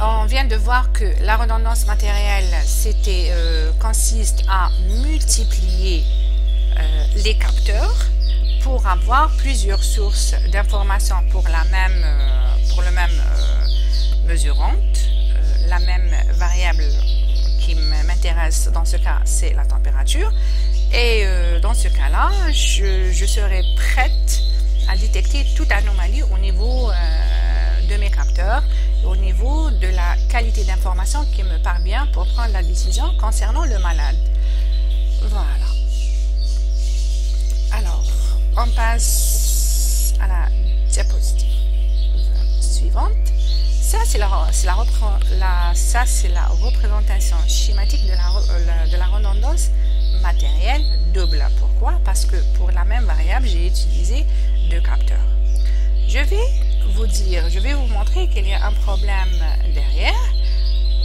on vient de voir que la redondance matérielle consiste à multiplier les capteurs pour avoir plusieurs sources d'informations pour le même mesurante, la même variable qui m'intéresse dans ce cas, c'est la température. Et dans ce cas-là, je serai prête à détecter toute anomalie au niveau de mes capteurs, au niveau de la qualité d'information qui me parvient pour prendre la décision concernant le malade. Voilà. Alors, on passe à la diapositive suivante. Ça, c'est la représentation schématique de la redondance matérielle double. Pourquoi? Parce que pour la même variable, j'ai utilisé deux capteurs. Je vais vous montrer qu'il y a un problème derrière.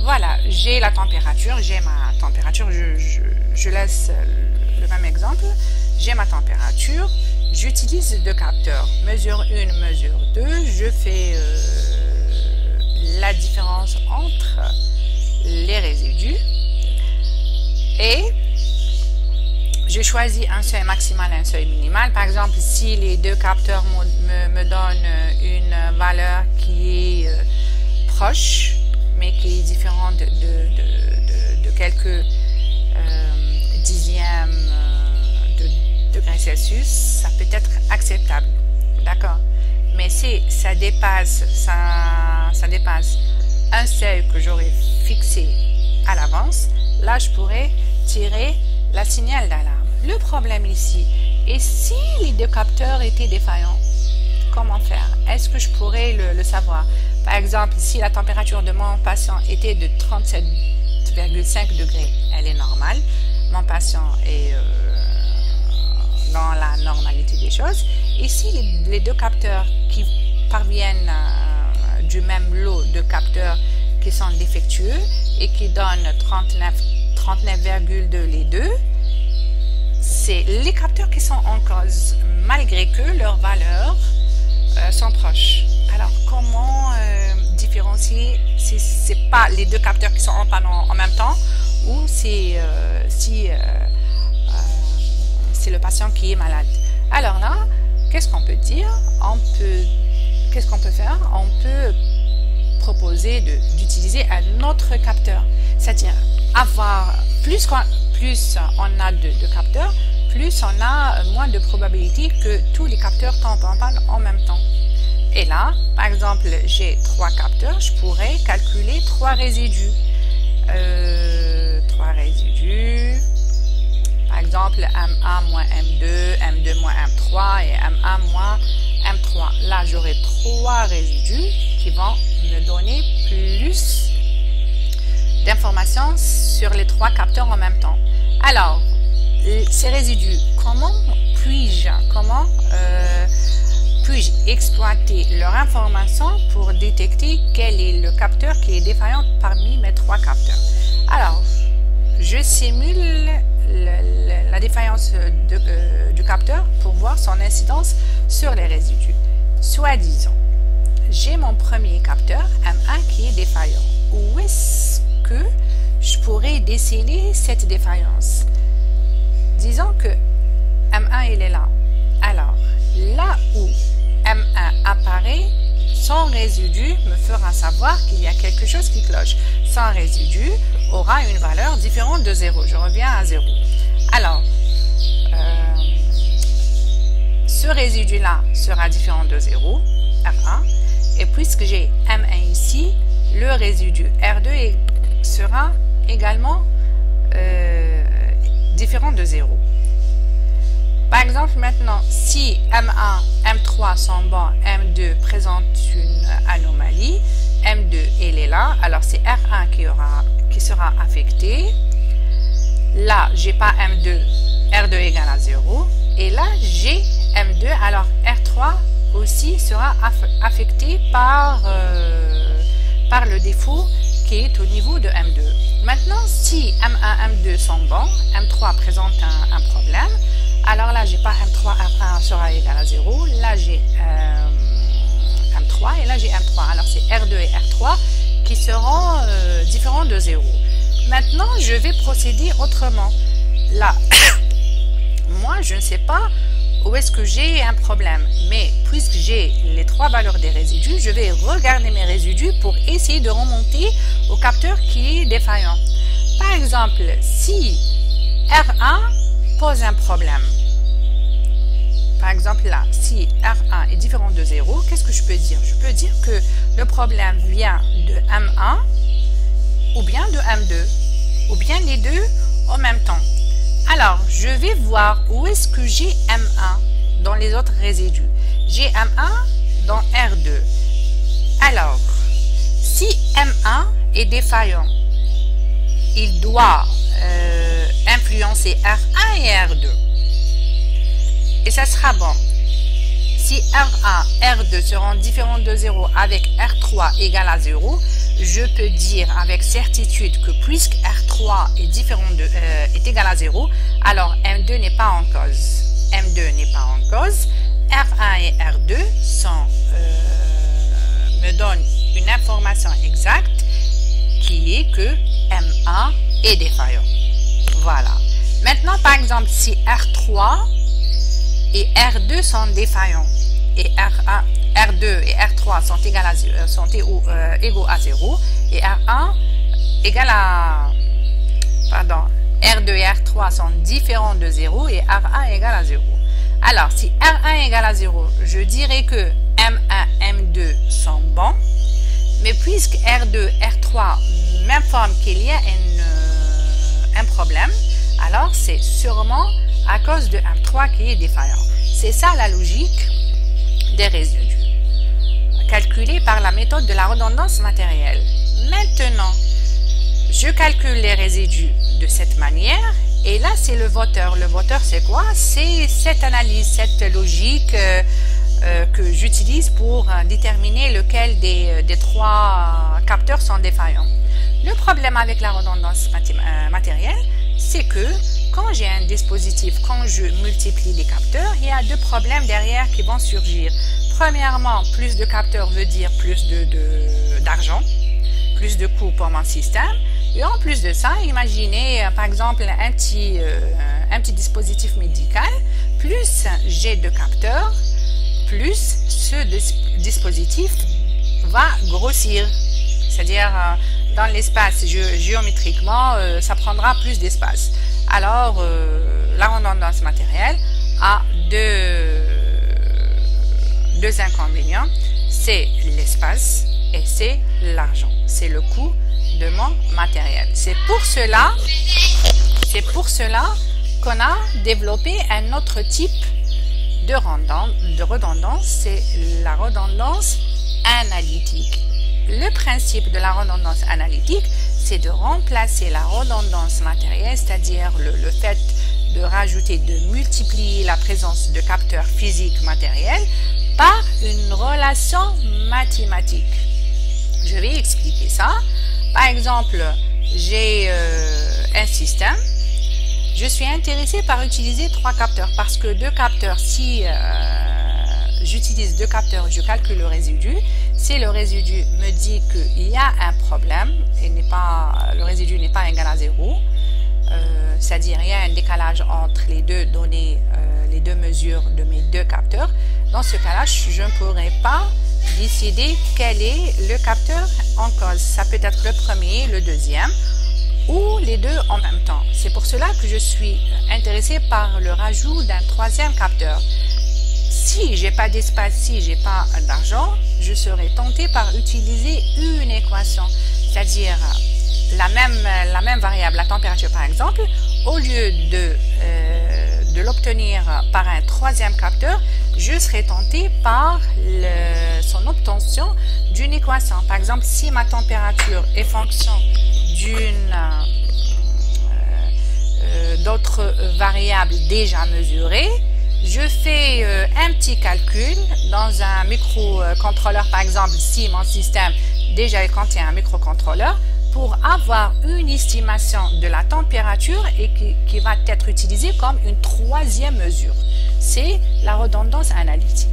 Voilà, j'ai la température, j'ai ma température, je laisse le même exemple. J'ai ma température, j'utilise deux capteurs, mesure 1, mesure 2, je fais la différence entre les résidus et je choisis un seuil maximal et un seuil minimal. Par exemple, si les deux capteurs me donnent une valeur qui est proche, mais qui est différente de quelques dixièmes de degrés Celsius, ça peut être acceptable. D'accord? Mais si ça dépasse un seuil que j'aurais fixé à l'avance, là, je pourrais tirer la signal d'alarme. Le problème ici, et si les deux capteurs étaient défaillants, comment faire? Est-ce que je pourrais le savoir? Par exemple, si la température de mon patient était de 37,5 degrés, elle est normale. Mon patient est dans la normalité des choses. Et si les deux capteurs qui parviennent du même lot de capteurs qui sont défectueux et qui donnent 39,2 les deux, c'est les capteurs qui sont en cause, malgré que leurs valeurs sont proches. Alors, comment différencier si ce n'est pas les deux capteurs qui sont en panne en même temps ou si c'est le patient qui est malade? Alors là, qu'est-ce qu'on peut dire? Qu'est-ce qu'on peut faire? On peut proposer d'utiliser un autre capteur, c'est-à-dire avoir plus on a de capteurs, plus on a moins de probabilité que tous les capteurs tombent en panne en même temps. Et là, par exemple, j'ai 3 capteurs, je pourrais calculer 3 résidus. 3 résidus, par exemple M1 moins M2, M2 moins M3 et M1 moins M3. Là, j'aurai 3 résidus qui vont me donner plus d'informations sur les 3 capteurs en même temps. Alors, ces résidus, comment puis-je exploiter leur information pour détecter quel est le capteur qui est défaillant parmi mes 3 capteurs? Alors, je simule la défaillance du capteur pour voir son incidence sur les résidus. Soit disons, j'ai mon premier capteur M1 qui est défaillant. Où est-ce que je pourrais déceler cette défaillance? Disons que M1 il est là. Alors, là où M1 apparaît, son résidu me fera savoir qu'il y a quelque chose qui cloche. Son résidu aura une valeur différente de 0. Je reviens à 0. Alors, ce résidu-là sera différent de 0, R1. Et puisque j'ai M1 ici, le résidu R2 sera également différent de 0. Par exemple, maintenant, si M1, M3 sont bons, M2 présente une anomalie, M2 il est là, alors c'est R1 qui sera affecté. Là, j'ai pas M2, R2 égale à 0. Et là, j'ai M2, alors R3 aussi sera affecté par le défaut qui est au niveau de M2. Maintenant, si M1, M2 sont bons, M3 présente un problème, alors là, j'ai pas M3, R1 sera égal à 0. Là, j'ai M3 et là, j'ai M3. Alors, c'est R2 et R3 qui seront différents de 0. Maintenant, je vais procéder autrement. Là, moi, je ne sais pas où est-ce que j'ai un problème. Mais puisque j'ai les 3 valeurs des résidus, je vais regarder mes résidus pour essayer de remonter au capteur qui est défaillant. Par exemple, si R1 pose un problème, par exemple là, si R1 est différent de 0, qu'est-ce que je peux dire? Je peux dire que le problème vient de M1 ou bien de M2 ou bien les deux en même temps. Alors, je vais voir où est-ce que j'ai M1 dans les autres résidus. J'ai M1 dans R2. Alors, si M1 est défaillant, il doit influencer R1 et R2. Et ça sera bon. Si R1, R2 seront différents de 0 avec R3 égale à 0, je peux dire avec certitude que puisque R3 est égal à 0, alors M2 n'est pas en cause. M2 n'est pas en cause. R1 et R2 me donnent une information exacte qui est que M1 est défaillant. Voilà. Maintenant, par exemple, si R3 et R2 sont défaillants et R2 et R3 sont égaux à 0 et R1 égale à R2 et R3 sont différents de 0 et R1 égale à 0. Alors, si R1 égale à 0, je dirais que M1, M2 sont bons, mais puisque R2, R3 m'informent qu'il y a un problème, alors c'est sûrement à cause de M3 qui est défaillant. C'est ça la logique des résidus, calculée par la méthode de la redondance matérielle. Maintenant, je calcule les résidus de cette manière, et là c'est le voteur. Le voteur c'est quoi? C'est cette analyse, cette logique que j'utilise pour déterminer lequel des 3 capteurs sont défaillants. Le problème avec la redondance matérielle, c'est que quand j'ai un dispositif, quand je multiplie les capteurs, il y a 2 problèmes derrière qui vont surgir. Premièrement, plus de capteurs veut dire plus d'argent, plus de coûts pour mon système. Et en plus de ça, imaginez par exemple un petit dispositif médical, plus j'ai 2 capteurs, plus ce dispositif va grossir. C'est-à-dire dans l'espace géométriquement, ça prendra plus d'espace. Alors, la redondance matérielle a deux inconvénients. C'est l'espace et c'est l'argent. C'est le coût de mon matériel. C'est pour cela qu'on a développé un autre type de redondance. C'est la redondance analytique. Le principe de la redondance analytique, c'est de remplacer la redondance matérielle, c'est-à-dire le fait de rajouter, de multiplier la présence de capteurs physiques matériels par une relation mathématique. Je vais expliquer ça. Par exemple, j'ai un système. Je suis intéressé par utiliser 3 capteurs parce que 2 capteurs, si j'utilise 2 capteurs, je calcule le résidu. Si le résidu me dit qu'il y a un problème, et le résidu n'est pas égal à 0, c'est-à-dire il y a un décalage entre les deux données, les 2 mesures de mes 2 capteurs, dans ce cas-là, je ne pourrai pas décider quel est le capteur en cause. Ça peut être le premier, le deuxième, ou les 2 en même temps. C'est pour cela que je suis intéressée par le rajout d'un 3e capteur. Si j'ai pas d'espace, si j'ai pas d'argent, je serai tentée par utiliser une équation, c'est-à-dire la même variable, la température par exemple, au lieu de l'obtenir par un 3e capteur, je serai tentée par son obtention d'une équation. Par exemple, si ma température est fonction d'autres variables déjà mesurées, je fais un petit calcul dans un microcontrôleur. Par exemple, si mon système déjà contient un microcontrôleur, pour avoir une estimation de la température et qui va être utilisée comme une 3e mesure. C'est la redondance analytique.